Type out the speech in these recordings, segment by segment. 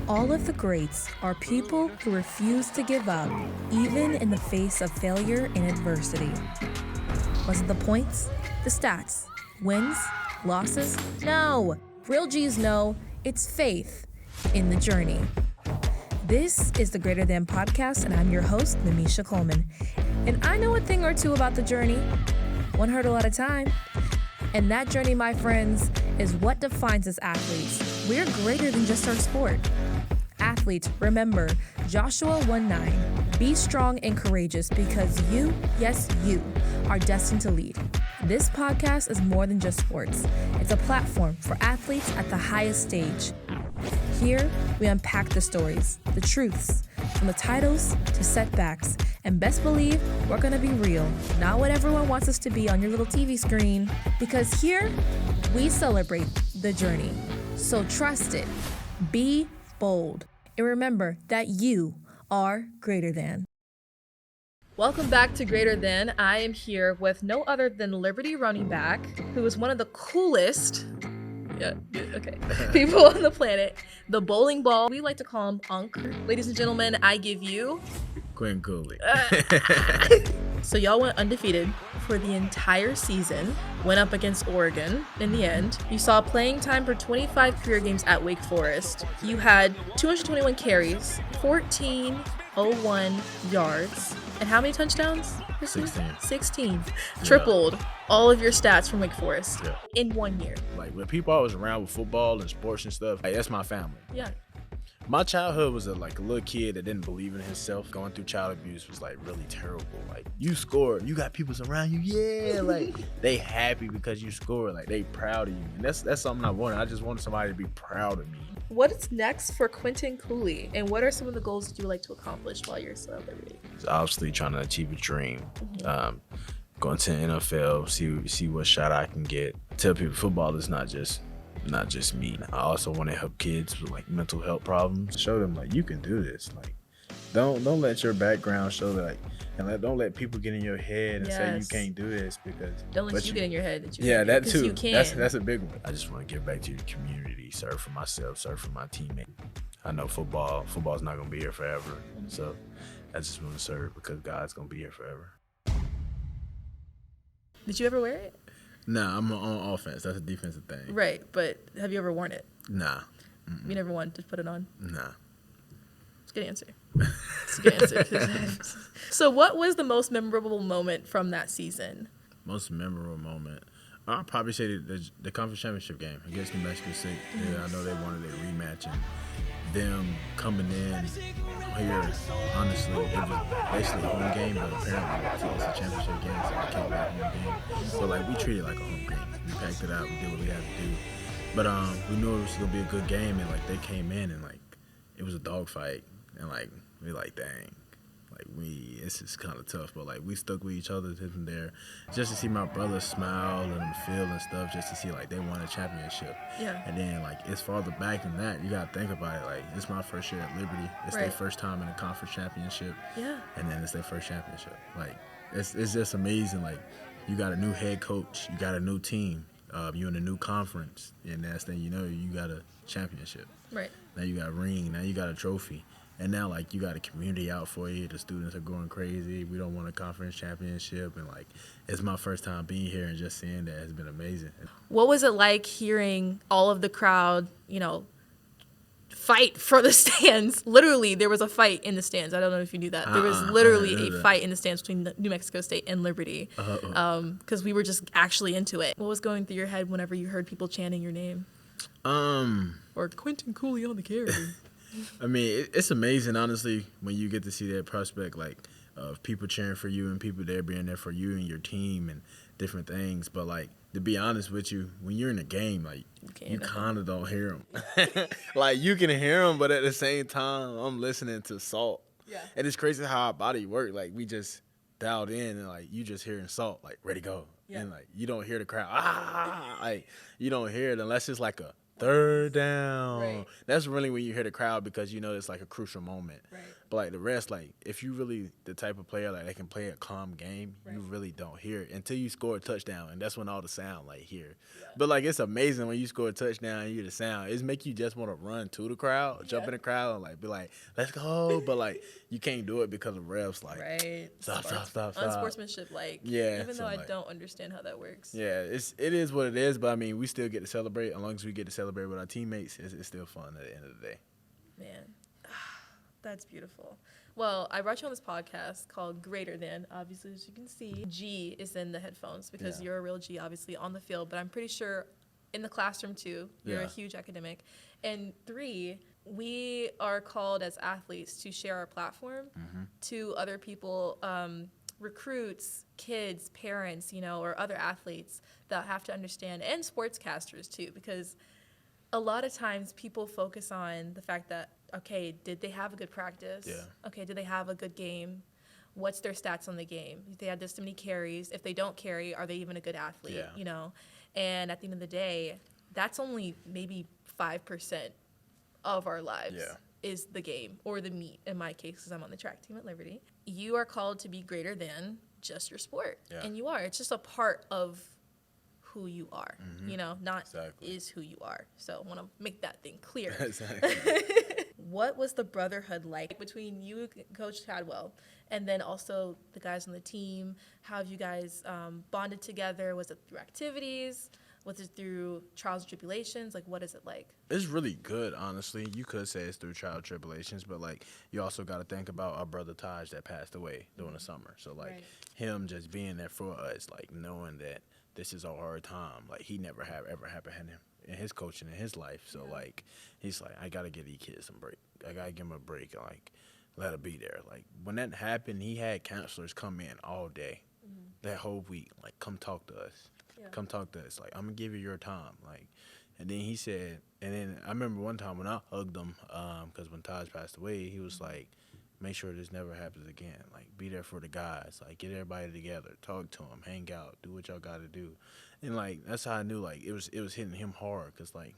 All of the greats are people who refuse to give up, even in the face of failure and adversity. Was it the points? The stats? Wins? Losses? No! Real G's know it's faith in the journey. This is the Greater Than Podcast, and I'm your host, Namisha Coleman. And I know a thing or two about the journey, one hurdle at a time. And that journey, my friends, is what defines us athletes. We're greater than just our sport. Athletes, remember, Joshua 1:9, be strong and courageous because you, yes, you, are destined to lead. This podcast is more than just sports. It's a platform for athletes at the highest stage. Here, we unpack the stories, the truths, from the titles to setbacks, and best believe we're gonna be real, not what everyone wants us to be on your little TV screen, because here, we celebrate the journey. So trust it, be bold, and remember that you are greater than. Welcome back to Greater Than. I am here with no other than Liberty running back, who is one of the coolest people on the planet. The bowling ball, we like to call him Unk. Ladies and gentlemen, I give you QUINTON Cooley. So y'all went undefeated for the entire season, went up against Oregon in the end. You saw playing time for 25 career games at Wake Forest. You had 221 carries, 1401 yards, and how many touchdowns? 16. Tripled all of your stats from Wake Forest in 1 year. Like, when people I was around with football and sports and stuff, like, that's my family. Yeah. My childhood was a little kid that didn't believe in himself. Going through child abuse was like really terrible. Like, you scored, you got people around you, yeah, like they happy because you scored, like they proud of you. And that's something I wanted. I just wanted somebody to be proud of me. What is next for QUINTON Cooley, and what are some of the goals that you would like to accomplish while you're still at Liberty? It's obviously trying to achieve a dream. Going to the NFL, see what shot I can get. Tell people football is not just me. I also want to help kids with like mental health problems. Show them like you can do this. Like don't let your background show that, like, and don't let people get in your head and say you can't do this, because don't let you get in your head that you can't. That too. You can. That's a big one. I just want to give back to the community, serve for myself, serve for my teammates. I know football's not gonna be here forever, so I just want to serve because God's gonna be here forever. Did you ever wear it? Nah, I'm on offense. That's a defensive thing. Right, but have you ever worn it? Nah. You never wanted to put it on? Nah. It's a good answer. It's a good answer. So what was the most memorable moment from that season? Most memorable moment? I'd probably say the conference championship game against New Mexico State. Yeah, I know they wanted a rematch, and them coming in here, honestly, it was basically a home game, but apparently it's a championship game, so it came back home game. So like, we treated it like a home game. We packed it out, we did what we had to do. But we knew it was gonna be a good game, and like they came in and like it was a dogfight, and like we like, dang. Like, it's just kind of tough, but like we stuck with each other from there, just to see my brothers smile and them feel and stuff, just to see like they won a championship. Yeah. And then like it's farther back than that. You gotta think about it. Like, it's my first year at Liberty. It's their first time in a conference championship. Yeah. And then it's their first championship. Like, it's just amazing. Like, you got a new head coach, you got a new team, you in a new conference, and that's thing you know, you got a championship. Right. Now you got a ring. Now you got a trophy. And now, like, you got a community out for you. The students are going crazy. We don't want a conference championship. And, like, it's my first time being here, and just seeing that has been amazing. What was it like hearing all of the crowd, fight for the stands? Literally, there was a fight in the stands. I don't know if you knew that. There was literally a fight in the stands between New Mexico State and Liberty, because we were just actually into it. What was going through your head whenever you heard people chanting your name? Or QUINTON Cooley on the carry. I mean, it's amazing, honestly, when you get to see that prospect, like, of people cheering for you and people there being there for you and your team and different things. But, like, to be honest with you, when you're in a game, like, you kind of don't hear them. Like, you can hear them, but at the same time, I'm listening to Salt. Yeah. And it's crazy how our body works. Like, we just dialed in, and, like, you just hearing Salt, like, ready, go. Yeah. And, like, you don't hear the crowd, like, you don't hear it unless it's, like, a Third down. Right. That's really when you hear the crowd because you know it's like a crucial moment. Right. But like the rest, like if you really the type of player like that can play a calm game, you Right. really don't hear it until you score a touchdown, and that's when all the sound like here. Yeah. But like it's amazing when you score a touchdown and you hear the sound. It's make you just want to run to the crowd, jump Yeah. in the crowd, and like be like, let's go. But like you can't do it because of refs. Like Right. stop. Unsportsmanship, like. Yeah, Even so, though I like- don't understand how that works. Yeah, it is what it is. But I mean, we still get to celebrate. As long as we get to celebrate with our teammates, it's still fun at the end of the day. Man, that's beautiful. Well, I brought you on this podcast called Greater Than. Obviously, as you can see, G is in the headphones because Yeah. you're a real G, obviously, on the field. But I'm pretty sure in the classroom, too, you're a Yeah. huge academic. And 3, we are called as athletes to share our platform to other people, recruits, kids, parents, or other athletes that have to understand, and sportscasters, too, because a lot of times people focus on the fact that, okay, did they have a good practice? Yeah. Okay, did they have a good game? What's their stats on the game? If they had this many carries, if they don't carry, are they even a good athlete? Yeah. And at the end of the day, that's only maybe 5% of our lives Yeah. is the game or the meet, in my case, because I'm on the track team at Liberty. You are called to be greater than just your sport. Yeah. And you are. It's just a part of who you are, not Exactly. is who you are. So I want to make that thing clear. Exactly. What was the brotherhood like between you, Coach Chadwell, and then also the guys on the team? How have you guys bonded together? Was it through activities? Was it through trials and tribulations? Like, what is it like? It's really good, honestly. You could say it's through trial tribulations, but like you also got to think about our brother Taj that passed away during the summer. So like Right. him just being there for us, like knowing that this is a hard time. Like he never have ever happened to him in his coaching in his life. So like he's like, I gotta give these kids some break. I gotta give them a break. Like let her be there. Like when that happened, he had counselors come in all day, that whole week. Like come talk to us. Yeah. Come talk to us. Like, I'm going to give you your time. Like, and then he said, and then I remember one time when I hugged him, because when Taj passed away, he was like, make sure this never happens again. Like, be there for the guys. Like, get everybody together. Talk to them. Hang out. Do what y'all got to do. And, like, that's how I knew, like, it was hitting him hard because, like,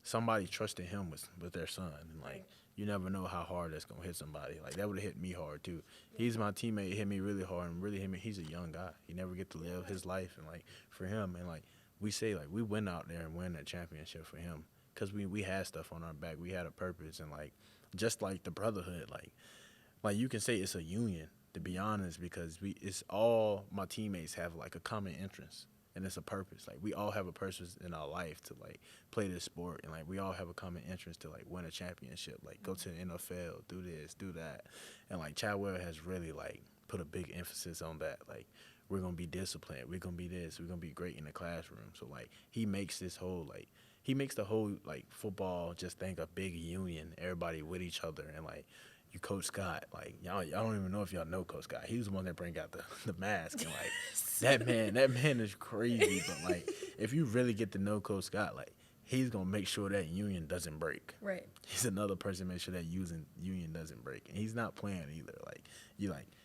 somebody trusted him with their son. And, like, you never know how hard that's going to hit somebody. Like, that would have hit me hard, too. He's my teammate. He hit me really hard and really hit me. He's a young guy. He never get to live his life. And, like, for him, and, like, we say, like, we went out there and win that championship for him because we had stuff on our back. We had a purpose. And, like, just like the brotherhood, like you can say it's a union, to be honest, because it's all my teammates have, like, a common interest. And it's a purpose. Like, we all have a purpose in our life to, like, play this sport. And, like, we all have a common interest to, like, win a championship. Like, go to the NFL, do this, do that. And, like, Chadwell has really, like, put a big emphasis on that. Like, we're going to be disciplined. We're going to be this. We're going to be great in the classroom. So, like, he makes this whole, like, he makes the whole, like, football just think a big union, everybody with each other. And, like, you Coach Scott, like, y'all don't even know if y'all know Coach Scott. He was the one that bring out the mask. And, like, that man is crazy. But, like, if you really get to know Coach Scott, like, he's going to make sure that union doesn't break. Right. He's another person to make sure that union doesn't break. And he's not playing either. Like,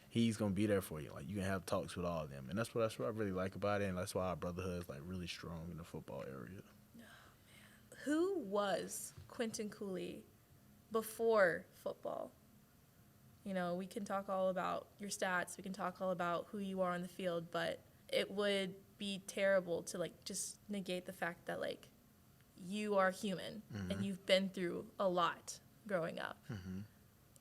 he's going to be there for you. Like, you can have talks with all of them. And that's what I really like about it. And that's why our brotherhood is, like, really strong in the football area. Who was Quinton Cooley before football? We can talk all about your stats. We can talk all about who you are on the field, but it would be terrible to, like, just negate the fact that, like, you are human and you've been through a lot growing up.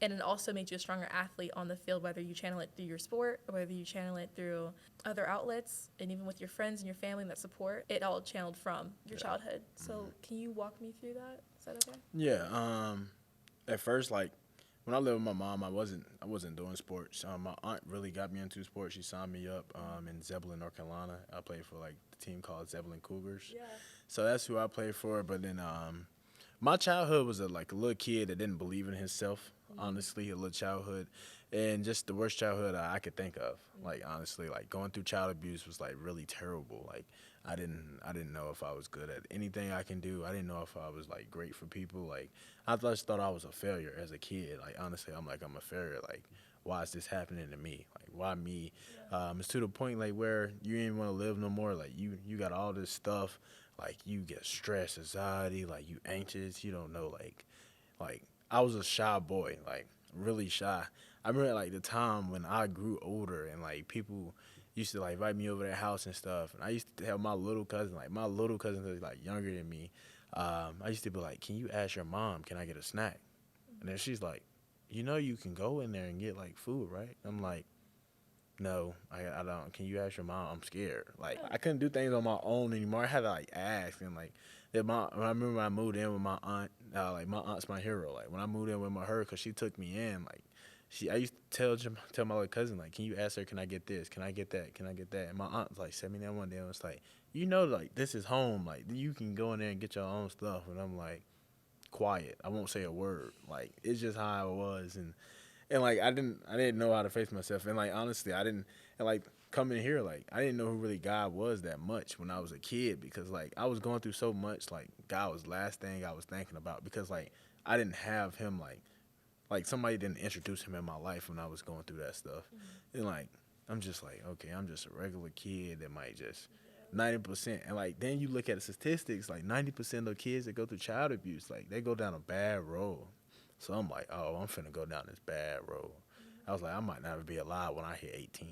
And it also made you a stronger athlete on the field, whether you channel it through your sport or whether you channel it through other outlets, and even with your friends and your family and that support, it all channeled from your childhood. So can you walk me through that? Is that okay? Yeah. At first, like, when I lived with my mom, I wasn't doing sports. My aunt really got me into sports. She signed me up in Zebulon, North Carolina. I played for, like, the team called Zebulon Cougars. Yeah. So that's who I played for. But then my childhood was a little kid that didn't believe in himself, honestly, a little childhood. And just the worst childhood I could think of. Like, honestly, like, going through child abuse was, like, really terrible. Like, I didn't know if I was good at anything I can do. I didn't know if I was, like, great for people. Like, I just thought I was a failure as a kid. Like, honestly, I'm a failure. Like, why is this happening to me? Like, why me? It's to the point, like, where you ain't want to live no more. Like, you got all this stuff, like you get stress, anxiety, like you anxious, you don't know, like I was a shy boy, like really shy. I remember like the time when I grew older and like people used to like invite me over to their house and stuff, and I used to tell my little cousin was like younger than me. I used to be like, "Can you ask your mom? Can I get a snack?" And then she's like, "You know, you can go in there and get like food, right?" I'm like, "No, I don't. Can you ask your mom? I'm scared. Like I couldn't do things on my own anymore. I had to like ask and like I remember when I moved in with my aunt. Like my aunt's my hero. Like when I moved in with her, cause she took me in. Like I used to tell my little cousin like, "Can you ask her? Can I get this? Can I get that? Can I get that?" And my aunt like sat me down one day and was like, "You know, like this is home. Like you can go in there and get your own stuff." And I'm like, quiet. I won't say a word. Like it's just how I was, and like I didn't know how to face myself, and like honestly I didn't, and like coming here like I didn't know who really God was that much when I was a kid, because like I was going through so much. Like God was the last thing I was thinking about, because like I didn't have him, like somebody didn't introduce him in my life when I was going through that stuff. And like I'm just like, okay, I'm just a regular kid that might just 90%. And like then you look at the statistics, like 90% of kids that go through child abuse, like they go down a bad road. So I'm like, oh, I'm finna go down this bad road. I was like, I might never be alive when I hit 18.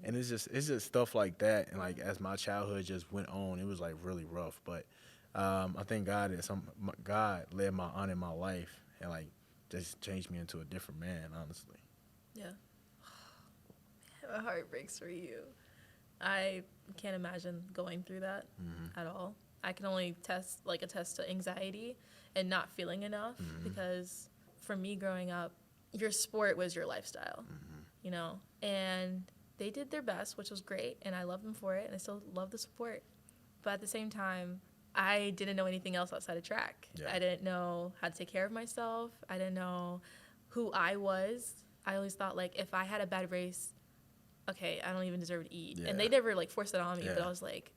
And it's just stuff like that. And like as my childhood just went on, it was like really rough. But I thank God that God led my aunt in my life and like just changed me into a different man, honestly. Yeah. My heart breaks for you. I can't imagine going through that at all. I can only attest to anxiety and not feeling enough, because for me growing up, your sport was your lifestyle, you know, and they did their best, which was great, and I love them for it, and I still love the sport. But at the same time, I didn't know anything else outside of track. Yeah. I didn't know how to take care of myself. I didn't know who I was. I always thought, like, if I had a bad race, okay, I don't even deserve to eat. Yeah. And they never, like, forced it on me, Yeah. but I was like,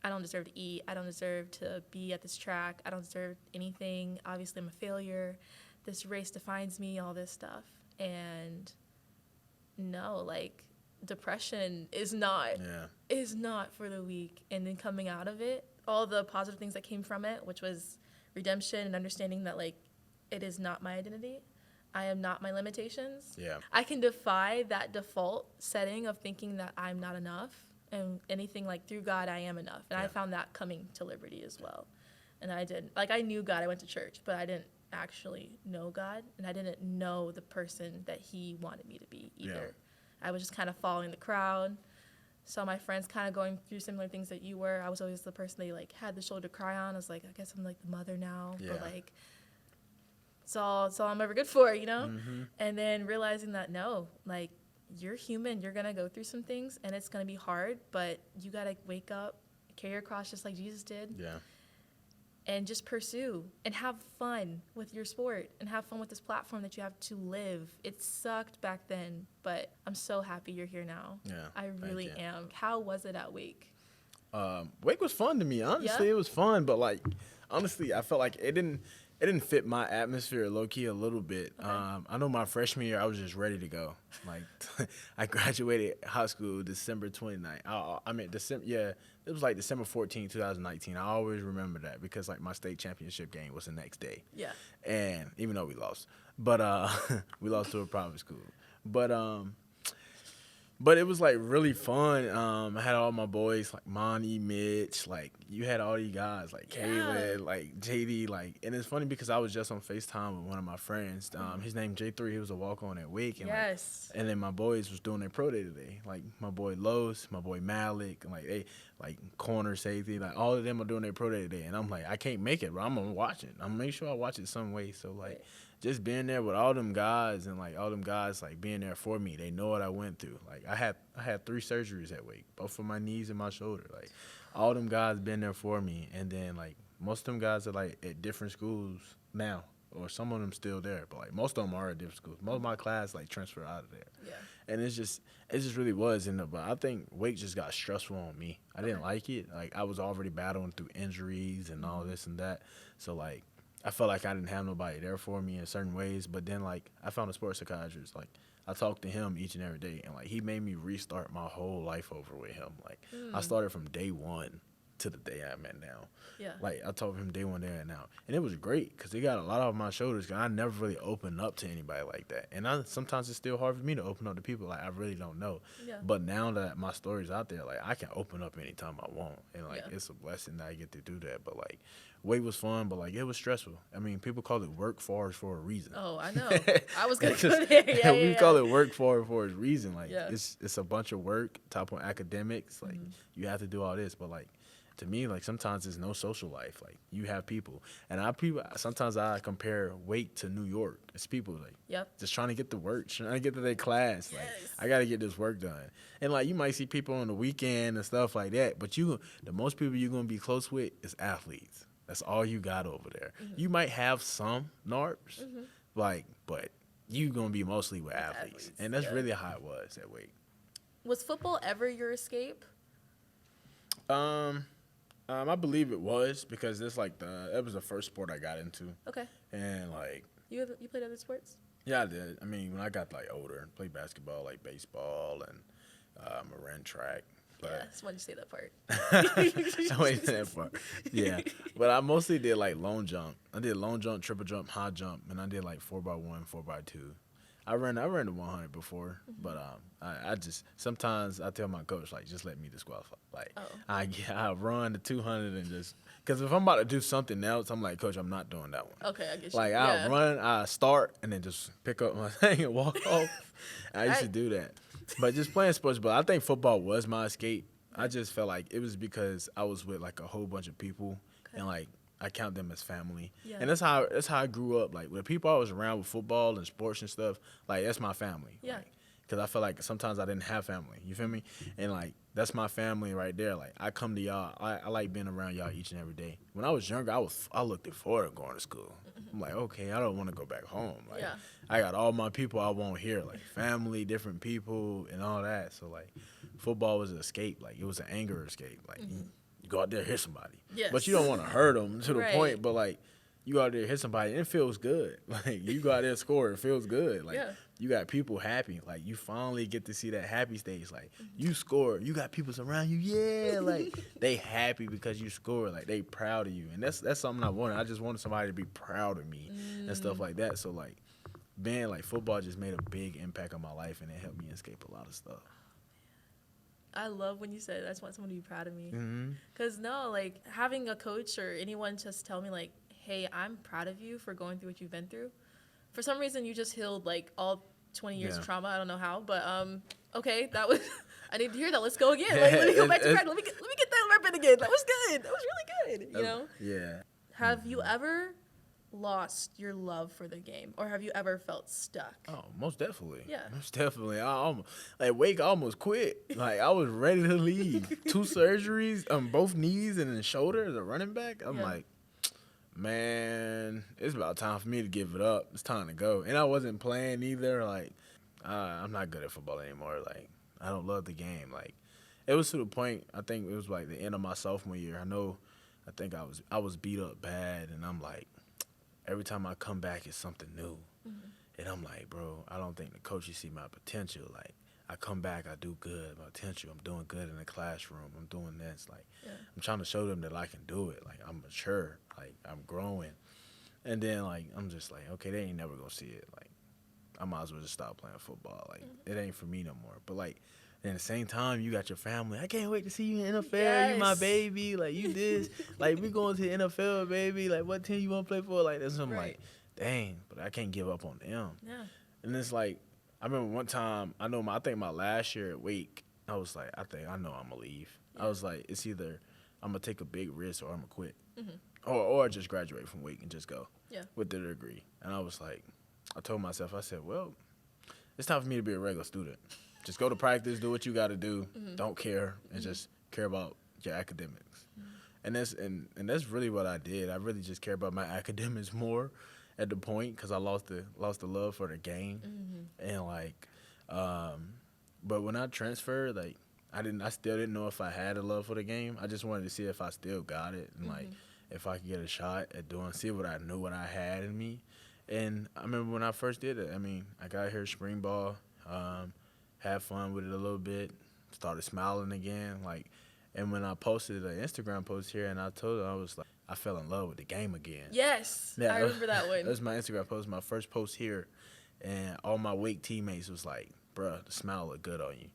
I don't deserve to eat. I don't deserve to be at this track. I don't deserve anything. Obviously, I'm a failure. This race defines me, all this stuff. And no, like, depression is not for the weak. And then coming out of it, all the positive things that came from it, which was redemption and understanding that, like, it is not my identity. I am not my limitations. Yeah. I can defy that default setting of thinking that I'm not enough, and anything like through God I am enough. And I found that coming to Liberty as well. And I didn't, like, I knew God, I went to church, but I didn't actually know God, and I didn't know the person that he wanted me to be either. I was just kind of following the crowd. Saw my friends kind of going through similar things that you were. I was always the person they like had the shoulder to cry on. I was like, I guess I'm like the mother now, but like it's all I'm ever good for, you know? And then realizing that no, like, you're human, you're gonna go through some things and it's gonna be hard, but you gotta wake up, carry your cross just like Jesus did. Yeah. And just pursue and have fun with your sport and have fun with this platform that you have to live. It sucked back then, but I'm so happy you're here now. Yeah, I really am. How was it at Wake? Wake was fun to me. Honestly, it was fun, but like, honestly, I felt like it didn't fit my atmosphere low key a little bit. Okay. I know my freshman year, I was just ready to go. Like, I graduated high school December 29th. It was like December 14th, 2019. I always remember that because like my state championship game was the next day. Yeah. And even though we lost, but we lost to a private school. But it was like really fun. I had all my boys like Monty, Mitch, like you had all these guys like Caleb, like JD, like, and it's funny because I was just on FaceTime with one of my friends. His name J3. He was a walk-on at Wake, and and then my boys was doing their pro day today. Like my boy Los, my boy Malik, and like they like corner safety, like all of them are doing their pro day today. And I'm like, I can't make it, but I'm gonna watch it. I'm gonna make sure I watch it some way. So like. Just being there with all them guys and like all them guys like being there for me. They know what I went through. Like I had 3 surgeries at Wake, both for my knees and my shoulder. Like all them guys been there for me. And then like most of them guys are like at different schools now, or some of them still there. But like most of them are at different schools. Most of my class like transferred out of there. Yeah. And it just really was. But I think Wake just got stressful on me. I didn't like it. Like I was already battling through injuries and all this and that. So like. I felt like I didn't have nobody there for me in certain ways, but then, like, I found a sports psychiatrist. Like, I talked to him each and every day, and, like, he made me restart my whole life over with him. Like, I started from day one. to the day I'm at now. Yeah. Like, I told him day one, day and now. And it was great because it got a lot off my shoulders because I never really opened up to anybody like that. And sometimes it's still hard for me to open up to people like I really don't know. Yeah. But now that my story's out there, like, I can open up anytime I want. And, like, Yeah. it's a blessing that I get to do that. But, like, weight was fun, but, like, it was stressful. I mean, people call it work for a reason. Oh, I know. I was going to go there. Yeah, we call it work for a reason. Like, Yeah. it's a bunch of work, top on academics. Like, you have to do all this. But, like, to me, like, sometimes there's no social life. Like, you have people. And sometimes I compare weight to New York. It's people, like, Yep. just trying to get to work, trying to get to their class. Like, Yes. I got to get this work done. And, like, you might see people on the weekend and stuff like that. But the most people you're going to be close with is athletes. That's all you got over there. You might have some NARPs, like, but you going to be mostly with athletes. And that's really how it was at weight. Was football ever your escape? I believe it was because it's like it was the first sport I got into. Okay. And, like, You played other sports? yeah, I did. I mean, when I got, like, older and played basketball, like baseball and I ran track. But Yeah, I just wanted to say that part. I waited to that part. Yeah. But I mostly did, like, long jump. I did long jump, triple jump, high jump, and I did, like, 4x1, 4x2. I ran the 100 before, but I just sometimes I tell my coach, like, just let me disqualify. Like, I run the 200 and just because if I'm about to do something else, I'm like, coach, I'm not doing that one. Okay, I get you. Like, Yeah. I run, I start, and then just pick up my thing and walk off. I used to do that. But just playing sports, but I think football was my escape. I just felt like it was because I was with, like, a whole bunch of people, and, like, I count them as family. Yeah. And that's how I grew up. Like, with the people I was around with football and sports and stuff, like, that's my family. Yeah. Because I feel like sometimes I didn't have family. You feel me? And, like, that's my family right there. Like, I come to y'all. I like being around y'all each and every day. When I was younger, I looked forward to going to school. I'm like, okay, I don't want to go back home. Like, Yeah. I got all my people I want here, like family, different people, and all that. So, like, football was an escape. Like, it was an anger escape. Like, you go out there, hit somebody. Yes. But you don't want to hurt them to the Right. point. But, like, you go out there, hit somebody, and it feels good. Like, you go out there, score, it feels good. Like, Yeah. you got people happy. Like, you finally get to see that happy stage. Like, you score, you got people around you. Yeah, like, they happy because you scored. Like, they proud of you. And that's something I wanted. I just wanted somebody to be proud of me and stuff like that. So, like, being, like, football just made a big impact on my life, and it helped me escape a lot of stuff. I love when you said, I just want someone to be proud of me. Mm-hmm. Because, no, like, having a coach or anyone just tell me, like, hey, I'm proud of you for going through what you've been through. For some reason, you just healed, like, all 20 years of trauma. I don't know how, but, okay, that was, I need to hear that. Let's go again. Like, let me go back to practice. Let me get that repping again. That was good. That was really good, you know? Yeah. Have you ever lost your love for the game, or have you ever felt stuck? Oh, most definitely. Yeah. Most definitely. Wake almost quit. Like, I was ready to leave. 2 surgeries on both knees and then shoulder as a running back. I'm like, man, it's about time for me to give it up. It's time to go. And I wasn't playing either. Like, I'm not good at football anymore. Like, I don't love the game. Like, it was to the point, I think it was like the end of my sophomore year. I think I was beat up bad, and I'm like, every time I come back, it's something new. And I'm like, bro, I don't think the coaches see my potential. Like, I come back, I do good, my potential. I'm doing good in the classroom. I'm doing this. Like, I'm trying to show them that I can do it. Like, I'm mature. Like, I'm growing. And then, like, I'm just like, okay, they ain't never going to see it. Like, I might as well just stop playing football. Like, it ain't for me no more. But, like, at the same time, you got your family. I can't wait to see you in the NFL. You my baby. Like, you this. Like, we going to the NFL, baby. Like, what team you want to play for? Like, that's something like, dang, but I can't give up on them. Yeah. And it's like, I remember one time, I think my last year at Wake, I was like, I know I'm going to leave. I was like, it's either I'm going to take a big risk or I'm going to quit. Or just graduate from Wake and just go with the degree. And I was like, I told myself, I said, well, it's time for me to be a regular student. Just go to practice, do what you got to do, don't care, and just care about your academics. And that's really what I did. I really just care about my academics more at the point because I lost the love for the game. And, like, but when I transferred, like, I still didn't know if I had a love for the game. I just wanted to see if I still got it and, like, if I could get a shot at see what I knew what I had in me. And I remember when I first did it, I mean, I got here spring ball, had fun with it a little bit, started smiling again. Like, And when I posted an Instagram post here, and I told her, I was like, I fell in love with the game again. Yes, Yeah, I remember that one. That was my Instagram post, my first post here, and all my Wake teammates was like, bruh, the smile look good on you.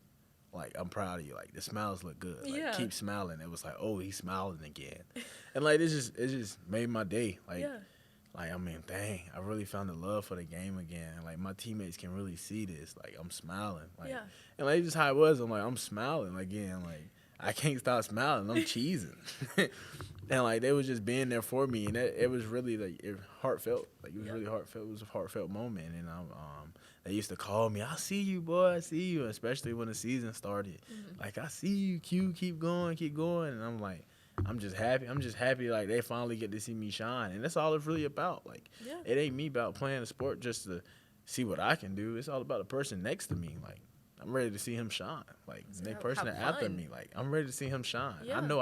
Like, I'm proud of you. Like, the smiles look good. Like, Yeah. keep smiling. It was like, oh, he's smiling again. And, like, it just made my day. Like, Yeah. like, I mean, dang, I really found the love for the game again. Like, my teammates can really see this. Like, I'm smiling. Like, Yeah. and, like, just how it was. I'm like, I'm smiling again. Like, I can't stop smiling. I'm cheesing. And, like, they was just being there for me. And it was really, like, heartfelt. Like, it was really heartfelt. It was a heartfelt moment. And they used to call me, I see you, boy, I see you, especially when the season started. Like, I see you, Q, keep going. And I'm like, I'm just happy, like, they finally get to see me shine. And that's all it's really about. Like, it ain't me about playing the sport just to see what I can do. It's all about the person next to me. Like, I'm ready to see him shine. Like, the person that after me, like, I'm ready to see him shine. Yeah. I know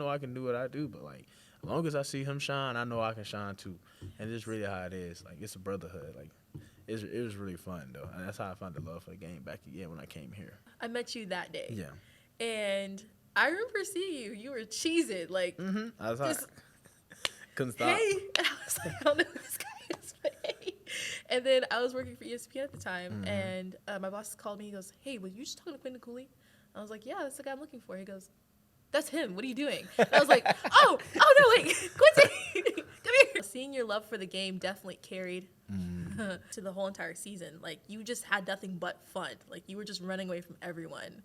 I can do what I do, but, like, as long as I see him shine, I know I can shine too. And it's really how it is. Like, it's a brotherhood. Like, it was really fun, though. And that's how I found the love for the game back again when I came here. I met you that day. Yeah. And I remember seeing you. You were cheesing. Like, I was hot. Couldn't stop. hey. And I was like, I don't know who this guy is, but hey. And then I was working for ESPN at the time, and my boss called me. He goes, hey, were you just talking to Quinton Cooley? I was like, yeah, that's the guy I'm looking for. He goes, that's him. What are you doing? And I was like, oh, no, wait, Quinton, come here. Seeing your love for the game definitely carried to the whole entire season. Like, you just had nothing but fun. Like, you were just running away from everyone.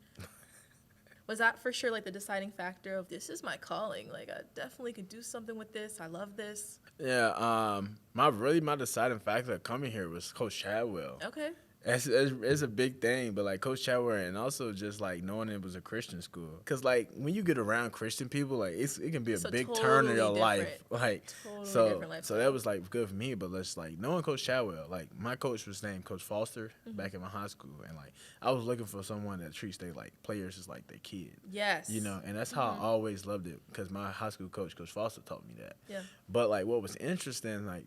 Was that for sure, like, the deciding factor of this is my calling? Like, I definitely could do something with this. I love this. Yeah, my deciding factor of coming here was Coach Chadwell. Okay. It's a big thing, but, like, Coach Chadwell, and also just, like, knowing it was a Christian school. Because, like, when you get around Christian people, like, it can be a big turn in your life. Like, Totally different lifestyle. so that was, like, good for me. But it's, like, knowing Coach Chadwell, like, my coach was named Coach Foster back in my high school. And, like, I was looking for someone that treats their, like, players as, like, their kid. Yes. You know, and that's how I always loved it, because my high school coach, Coach Foster, taught me that. Yeah. But, like, what was interesting, like,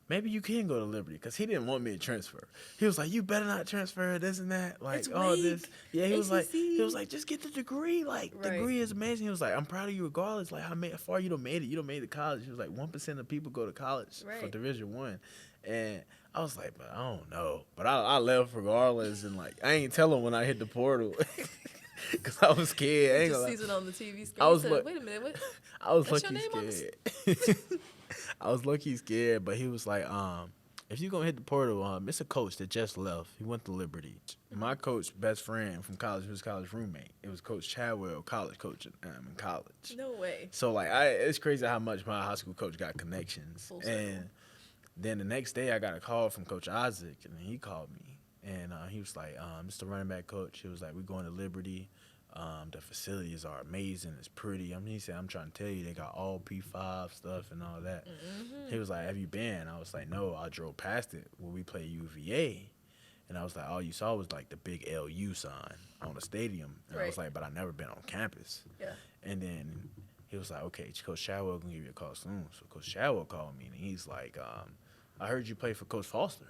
maybe you can go to Liberty, because he didn't want me to transfer. He was like, you better not transfer, this and that. Like, It's all weak. this. Yeah, he was ACC. like, just get the degree. Like, Right. degree is amazing. He was like, I'm proud of you regardless. Like, how far you done made it. You done made it to college. He was like, 1% of people go to college for Right. Division I. And I was like, but I don't know. But I left regardless. And, like, I ain't tell him when I hit the portal. Because I was scared. I ain't Just gonna lie. sees it on the TV screen. I was Said, like- wait a minute, what? I was What's lucky your name on scared. I was lucky scared, but he was like, if you gonna hit the portal, it's a coach that just left. He went to Liberty. My coach, best friend from college, he was college roommate. It was Coach Chadwell, college coach in college. No way. So, like, it's crazy how much my high school coach got connections. Full circle. And then the next day, I got a call from Coach Isaac, and he called me. And he was like, Mr. Running Back Coach, he was like, we're going to Liberty. The facilities are amazing. It's pretty. I mean, he said, I'm trying to tell you, they got all P5 stuff and all that. He was like, have you been? I was like, no, I drove past it when we played UVA. And I was like, all you saw was, like, the big LU sign on the stadium. And I was Right. like, but I never been on campus. Yeah. And then he was like, okay, Coach Chadwell going to give you a call soon. So Coach Chadwell called me, and he's like, I heard you play for Coach Foster.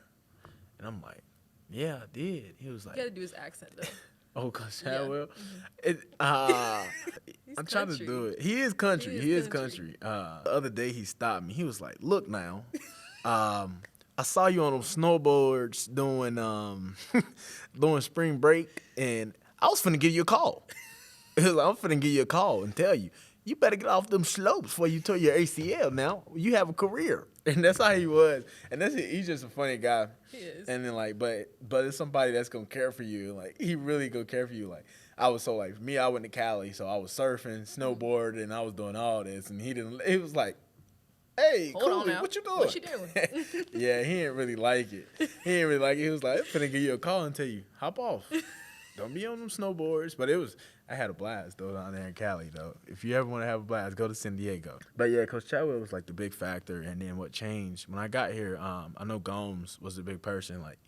And I'm like, yeah, I did. He was like, You gotta do his accent, though. oh, Coach Yeah. Chadwell? He's I'm trying to country. do it. He is country. He is country. The other day he stopped me. He was like, look now, I saw you on them snowboards doing doing spring break, and I was finna give you a call. He was like, I'm finna give you a call and tell you, you better get off them slopes before you tear your ACL now. You have a career. And that's how he was. And he's just a funny guy. He is. And then, like, but it's somebody that's gonna care for you. Like, he really gonna care for you. Like, I was so, like, me, I went to Cali, so I was surfing, snowboarding, and I was doing all this. And he was like, hey, Hold on Cooley, now. what you doing? What you doing? Yeah, he didn't really like it. He was like, I'm finna give you a call and tell you, hop off. Don't be on them snowboards. But I had a blast, though, down there in Cali, though. If you ever want to have a blast, go to San Diego. But, yeah, Coach Chadwell was, like, the big factor. And then what changed, when I got here, I know Gomes was a big person. Like,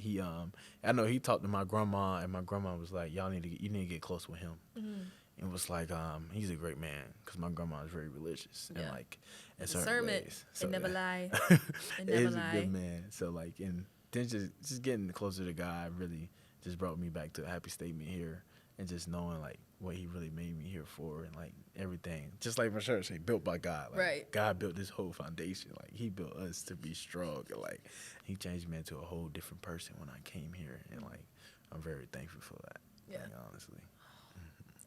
I know he talked to my grandma, and my grandma was like, you need to get close with him. It was like, he's a great man, because my grandma is very religious. And, Yeah. like, in certain Discernment. ways. They never yeah. lie. They never He's a lie. good man. So, like, and then just getting closer to God really just brought me back to a happy statement here. and just knowing like what he really made me here for and like everything. Just like my shirt say, built by God. Like, Right. God built this whole foundation. Like he built us to be strong, and like he changed me into a whole different person when I came here, and like I'm very thankful for that. Yeah. Like, honestly.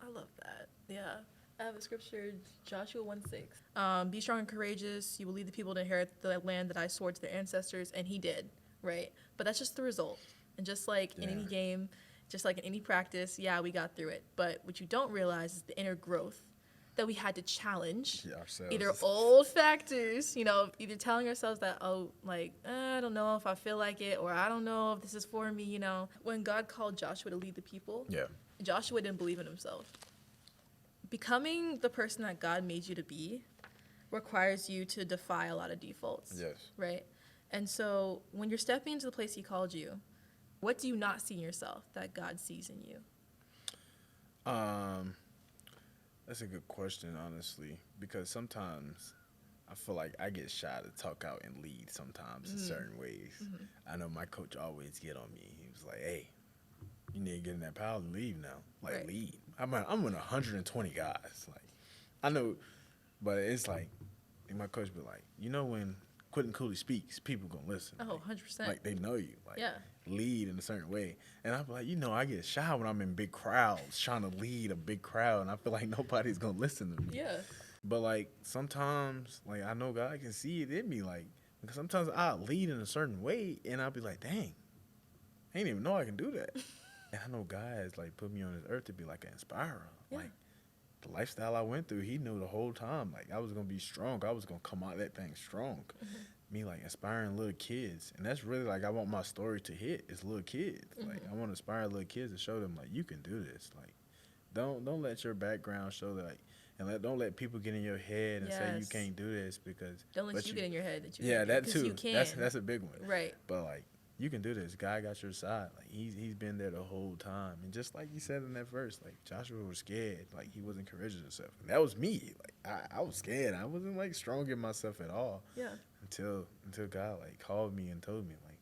I love that. Yeah. I have a scripture, Joshua 1:6. Be strong and courageous. You will lead the people to inherit the land that I swore to their ancestors. And he did, right? But that's just the result. And just like in any game, just like in any practice, yeah, we got through it. But what you don't realize is the inner growth that we had to challenge. Ourselves. Either old factors, either telling ourselves that, I don't know if I feel like it, or I don't know if this is for me, When God called Joshua to lead the people, Joshua didn't believe in himself. Becoming the person that God made you to be requires you to defy a lot of defaults. Yes. Right? And so when you're stepping into the place he called you, what do you not see in yourself that God sees in you? That's a good question, honestly, because sometimes I feel like I get shy to talk out and lead sometimes in certain ways. I know my coach always get on me. He was like, hey, you need to get in that power and leave now. Like, Right. lead. I'm with 120 guys. Like, I know, but it's like, and my coach be like, when Quinton Cooley speaks, people going to listen. Oh, Like, 100%. Like, they know you. Like, Yeah. lead in a certain way. And I'm like, I get shy when I'm in big crowds, trying to lead a big crowd, and I feel like nobody's going to listen to me. Yeah. But, like, sometimes, like, I know God can see it in me. Like, because sometimes I lead in a certain way, and I'll be like, dang, I didn't even know I can do that. And I know God has, like, put me on this earth to be, like, an inspirer. Yeah. Like, the lifestyle I went through, he knew the whole time. Like, I was going to be strong. I was going to come out of that thing strong. Me, like, inspiring little kids. And that's really, like, I want my story to hit is little kids. Like, I want to inspire little kids to show them, like, you can do this. Like, don't let your background show that, like, and don't let people get in your head and say you Yes. can't do this because. Don't let you get in your head that you Yeah, can, that 'cause too. You can. That's a big one. Right. But, like, you can do this. God got your side. Like, he's been there the whole time. And just like you said in that verse, like, Joshua was scared. Like, he wasn't courageous himself. And that was me. Like, I was scared. I wasn't, like, strong in myself at all. Yeah. Until God, like, called me and told me, like,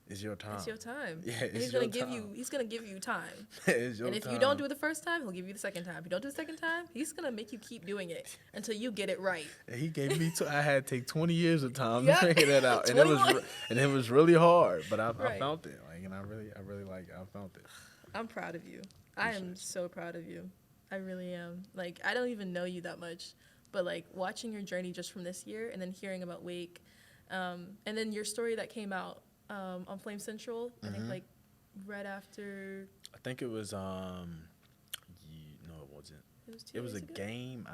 it's your time. It's your time. Yeah, And it's he's gonna your give time. you. He's gonna give you time. It's your And if time. you don't do it the first time, he'll give you the second time. If you don't do it the second time, he's gonna make you keep doing it until you get it right. And he gave me, I had to take 20 years of time Yep. to figure that out. And 21. it was really hard, but I Right. found it. Like, and I really like it. I found it. I'm proud of you. I am so proud of you. I really am. Like, I don't even know you that much, but like watching your journey just from this year and then hearing about Wake, and then your story that came out on Flame Central, I think like right after. I think it was, no, it wasn't. It was a game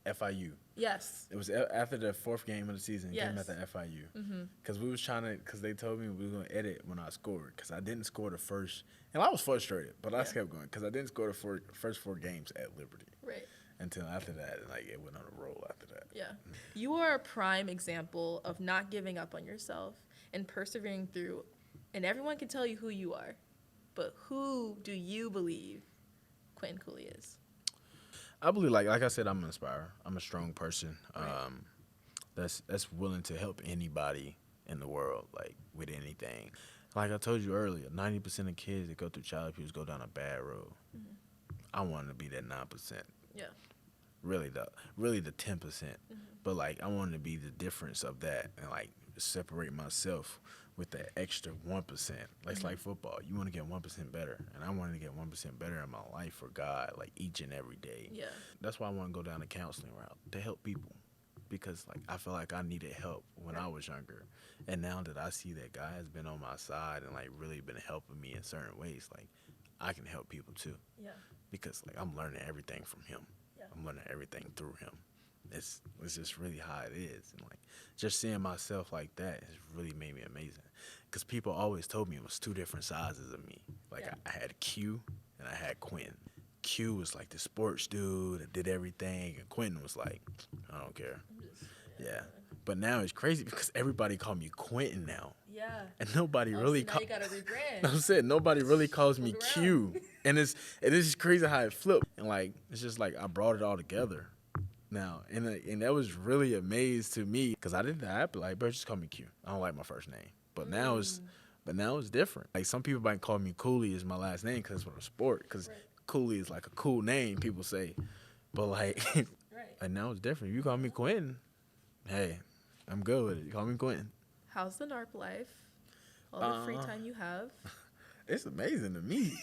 FIU. Yes. It was after the fourth game of the season. It came Yes. after FIU. Because we was because they told me we were going to edit when I scored. Because I didn't score the first. And I was frustrated, but I kept going. Because I didn't score the first 4 games at Liberty. Right. Until after that, like, it went on a roll after that. Yeah. You are a prime example of not giving up on yourself and persevering through. And everyone can tell you who you are. But who do you believe Quinton Cooley is? I believe, like I said, I'm an inspirer. I'm a strong person Right. that's willing to help anybody in the world, like, with anything. Like I told you earlier, 90% of kids that go through child abuse go down a bad road. I wanted to be that 9%. Yeah. Really the 10%. But, like, I wanted to be the difference of that and, like, separate myself with the extra 1%. It's like football. You want to get 1% better. And I wanted to get 1% better in my life for God, like, each and every day. Yeah. That's why I want to go down the counseling route, to help people. Because, like, I feel like I needed help when I was younger. And now that I see that God has been on my side and, like, really been helping me in certain ways, like, I can help people too. Yeah. Because, like, I'm learning everything from him. Yeah. I'm learning everything through him. It's just really how it is. And, like, just seeing myself like that has really made me amazing. Because people always told me it was 2 different sizes of me. Like, Yeah. I had Q and I had Quinn. Q was like the sports dude that did everything, and Quentin was like, I don't care. Yeah. But now it's crazy because everybody call me Quentin now. Yeah. And nobody really so now you gotta rebrand. I'm saying nobody really calls me Look Q. And it's just crazy how it flipped. And, like, it's just like I brought it all together now. And that was really amazed to me because I be like, bro, just call me Q. I don't like my first name. But now it's different. Like, some people might call me Cooley as my last name because it's for the sport. Because Cooley is like a cool name, people say. But like, Right. like now it's different. You call me Quentin, hey, I'm good with it. You call me Quentin. How's the NARP life? All the free time you have, It's amazing to me.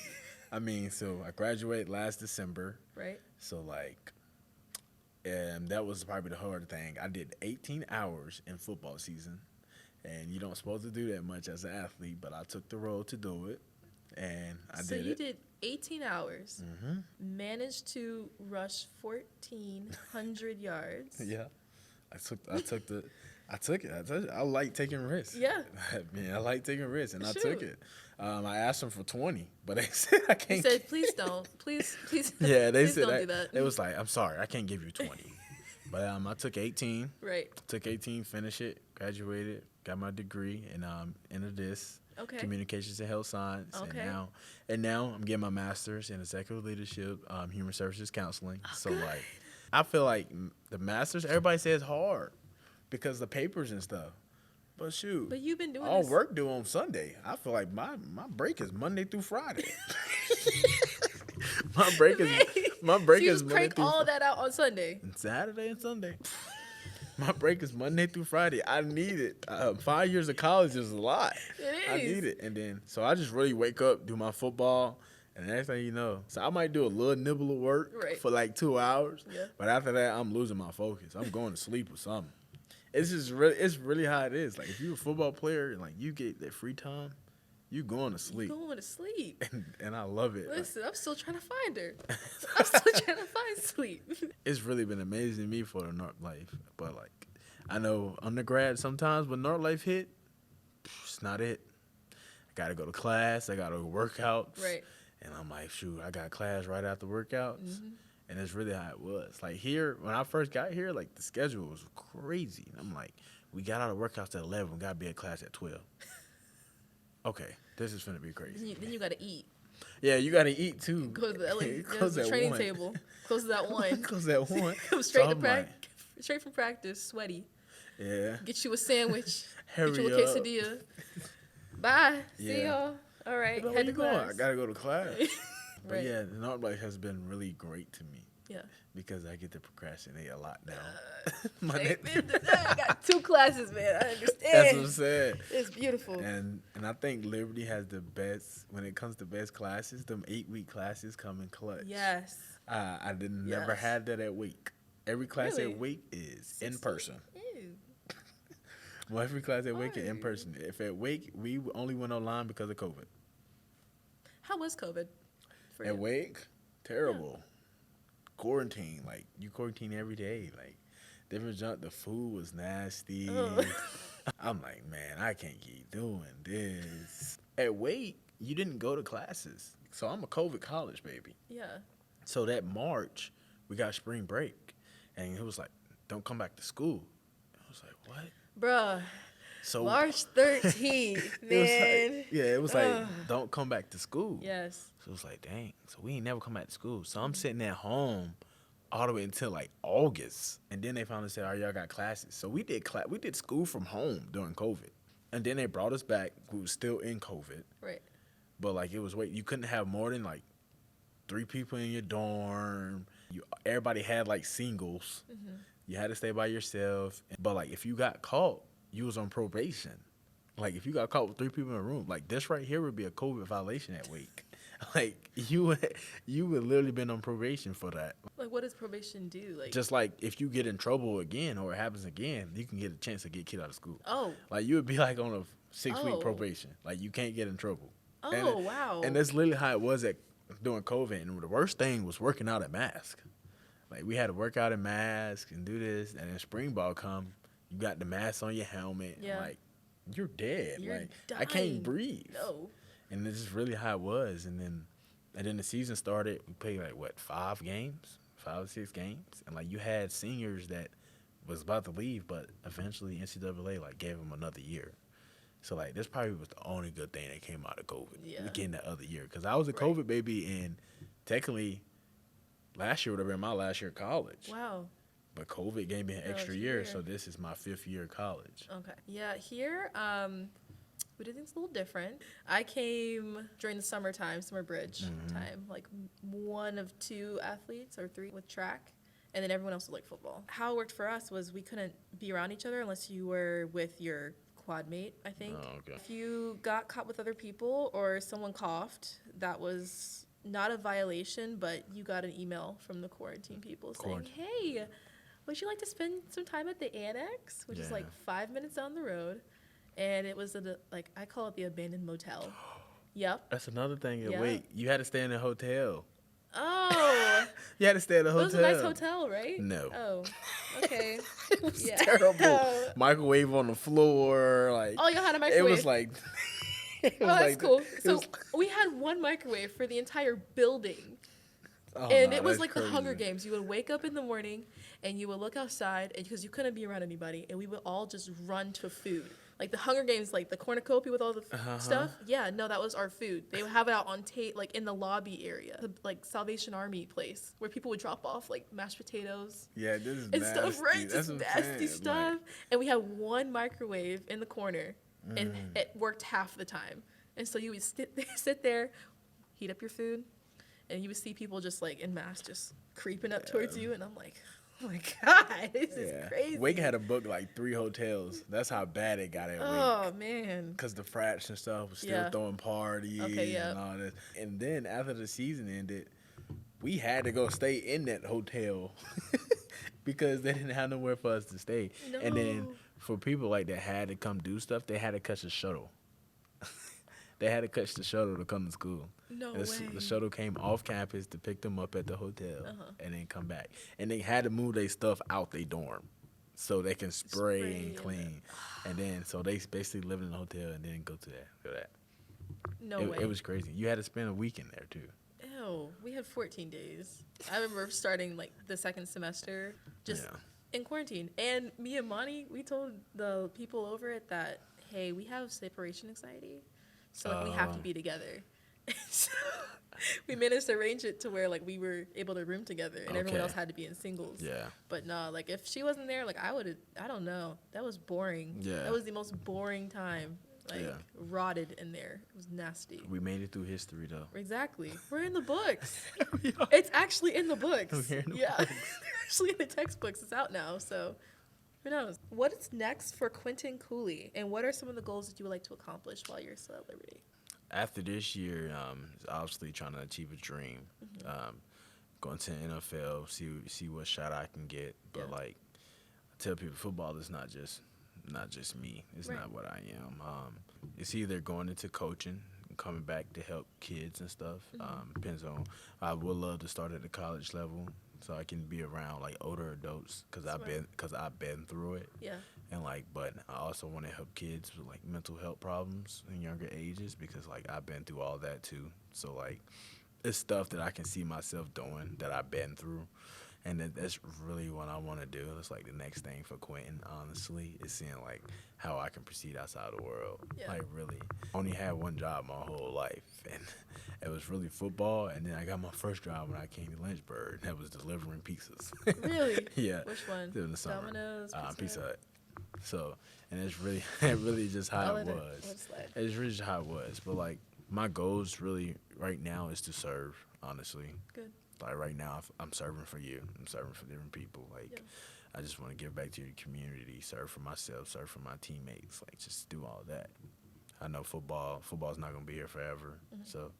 I mean, so I graduated last December. right? So like, that was probably the hard thing. I did 18 hours in football season, and you don't supposed to do that much as an athlete, but I took the role to do it, and I So did you it. did 18 hours, Mm-hmm. managed to rush 1,400 yards. Yeah, I took it. I told you, I like taking risks. Yeah. Man, I like taking risks, and I Shoot. took it. I asked them for 20, but they said I He can't. said, please don't. Please. Yeah, they please said don't do that. It was like, I'm sorry, I can't give you 20. But I took 18. Right. Took 18, finished it, graduated, got my degree, and entered this Okay. communications and health science. Okay. And now I'm getting my master's in executive leadership, human services counseling. So good. like, I feel like the master's, everybody says hard because the papers and stuff. But shoot, But you've been doing all this. work due on Sunday. I feel like my break is Monday through Friday. my break is So Monday you just through crank all that out on Sunday. Saturday and Sunday. My break is Monday through Friday. I need it. 5 years of college is a lot. It I is. need it. And then, so I just really wake up, do my football, and the next thing you know. So I might do a little nibble of work Right. for like 2 hours. Yeah. But after that, I'm losing my focus. I'm going to sleep or something. It's just really, it's really how it is. Like if you're a football player and like you get that free time, you going to sleep. Going to sleep. And I love it. Like, Listen, I'm still trying to find her. I'm still trying to find sleep. it's really been amazing to me for the North life. But like, I know undergrad sometimes when North life hit, it's not it. I gotta go to class. I gotta go workouts. Right. And I'm like, shoot, I got class right after workouts. Mm-hmm. And it's really how it was. Like here, when I first got here, like the schedule was crazy. And I'm like, we got out of workouts at 11. We gotta be at class at 12. Okay, this is finna be crazy. Then you got to eat. Yeah, you gotta eat too. Go to the Close at training 1. table. Close to that one. Close at 1. Come straight So to I'm practice. Straight from practice, sweaty. Yeah. Get you a sandwich. Hurry Get you a up. quesadilla. Bye. See Yeah. y'all. All right. Where Head you to going? class. I gotta go to class. But Right. yeah, the North life has been really great to me Yeah. because I get to procrastinate a lot now. Hey, I got 2 classes, man. I understand. That's what I'm saying. It's beautiful. And I think Liberty has the best when it comes to best classes. Them 8-week classes come in clutch. Yes. I didn't never Yes. had that at Wake. Every class Really? at Wake is in 60? person. Ew. Well, every class at Wake is in Why? person. If at Wake, we only went online because of COVID. How was COVID for you? At Wake, terrible. Quarantine, like you quarantine every day, like different junk. The food was nasty. Ugh. I'm like, man, I can't keep doing this. At Wake, you didn't go to classes, so I'm a COVID college baby. Yeah. So that March, we got spring break, and it was like, don't come back to school. I was like, what? Bruh. So March 13th, it was man. like, yeah, it was like, Ugh. don't come back to school. Yes. So it was like, dang. So we ain't never come back to school. So I'm sitting at home all the way until like August, and then they finally said, "All right, y'all got classes." So we did school from home during COVID, and then they brought us back. We was still in COVID, Right. but like it was you couldn't have more than like 3 people in your dorm. Everybody had like singles. Mm-hmm. You had to stay by yourself. But like if you got caught, you was on probation. Like if you got caught with 3 people in a room, like this right here would be a COVID violation at Wake. Like you would literally been on probation for that. Like, what does probation do? Like, Just like if you get in trouble again or it happens again, you can get a chance to get kicked out of school. oh, Like you would be like on a 6-week Oh. probation. Like you can't get in trouble. oh, wow. And that's literally how it was during COVID. And the worst thing was working out at mask. Like we had to work out in mask and do this, and then spring ball come, you got the mask on your helmet. Yeah. Like you're dead. You're like I dying. can't breathe. No. And this is really how it was. And then the season started. We played like what 5 or 6 games, and like you had seniors that was about to leave, but eventually NCAA like gave them another year. So like this probably was the only good thing that came out of COVID. Yeah. We getting that other year because I was a Right. COVID baby, and technically last year would have been my last year of college. Wow. But COVID gave me an Oh, extra extra year, year. so this is my 5th year of college. Okay. Yeah, here, We did things a little different. I came during the summer bridge time, like one of 2 athletes or 3 with track, and then everyone else would like football. How it worked for us was we couldn't be around each other unless you were with your quad mate, I think. Oh, okay. If you got caught with other people or someone coughed, that was not a violation, but you got an email from the quarantine people saying, hey, would you like to spend some time at the Annex, which is like 5 minutes down the road. And it was, I call it the abandoned motel. Yep. That's another thing. Yeah. Wait, you had to stay in a hotel. Oh. You had to stay in a hotel. It was a nice hotel, right? No. Oh, okay. It was terrible. Microwave on the floor. Like, oh, y'all had a microwave? It was like... that's cool. So we had one microwave for the entire building. Oh, and it was like crazy. The Hunger Games. You would wake up in the morning and you would look outside because you couldn't be around anybody. And we would all just run to food. Like the Hunger Games, like the cornucopia with all the stuff. Yeah, no, that was our food. They would have it out on like in the lobby area, the like Salvation Army place where people would drop off like mashed potatoes. Yeah, this is and nasty. stuff, right? That's Just nasty stuff. Like... And we had one microwave in the corner, and it worked half the time. And so you would sit there, heat up your food, and you would see people just like en masse just creeping up towards you, and I'm like, oh my God, this is crazy. Wake had to book like 3 hotels. That's how bad it got at Wake. Oh, man. Because the frats and stuff was still throwing parties and all this. And then after the season ended, we had to go stay in that hotel because they didn't have nowhere for us to stay. No. And then for people like that had to come do stuff, they had to catch a shuttle. They had to catch the shuttle to come to school. No way. The shuttle came off campus to pick them up at the hotel and then come back. And they had to move their stuff out their dorm so they can spray and clean. And then, so they basically lived in the hotel and then go to that. No way. It was crazy. You had to spend a week in there, too. Ew. We had 14 days. I remember starting, like, the second semester just in quarantine. And me and Monty, we told the people over it that, hey, we have separation anxiety. So, like, we have to be together. So we managed to arrange it to where, like, we were able to room together and everyone else had to be in singles. Yeah. But no, like, if she wasn't there, like, I don't know. That was boring. Yeah. That was the most boring time. Like, rotted in there. It was nasty. We made it through history, though. Exactly. We're in the books. It's actually in the books. We're in the books. books. They're actually in the textbooks. It's out now, so who knows? What is next for Quinton Cooley, and what are some of the goals that you would like to accomplish while you're still at Liberty? After this year, obviously trying to achieve a dream. Going to the NFL, see what shot I can get. But like I tell people, football is not just me. It's not what I am. It's either going into coaching, coming back to help kids and stuff. Depends on. I would love to start at the college level so I can be around like older adults because I've been through it. Yeah. And like, but I also want to help kids with like mental health problems in younger ages because like I've been through all that too. So like, it's stuff that I can see myself doing that I've been through, and that's really what I want to do. It's like the next thing for Quinton, honestly, is seeing like how I can proceed outside the world. Yeah. Like really, I only had one job my whole life, and it was really football. And then I got my first job when I came to Lynchburg. That was delivering pizzas. Really? Yeah. Which one? In the summer. Domino's. Pizza Hut. So, and it's really just how it was. It's really just how it was. But like my goals really right now is to serve, honestly. Good. Like right now, I'm serving for you. I'm serving for different people. Like I just want to give back to your community, serve for myself, serve for my teammates. Like just do all that. I know football's not gonna be here forever. So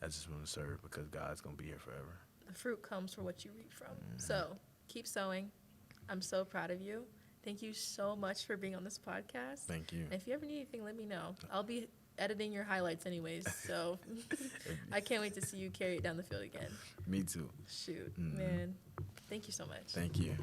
I just want to serve because God's gonna be here forever. The fruit comes from what you reap from. So keep sowing. I'm so proud of you. Thank you so much for being on this podcast. Thank you. And if you ever need anything, let me know. I'll be editing your highlights anyways, so I can't wait to see you carry it down the field again. Me too. Shoot, man. Thank you so much. Thank you.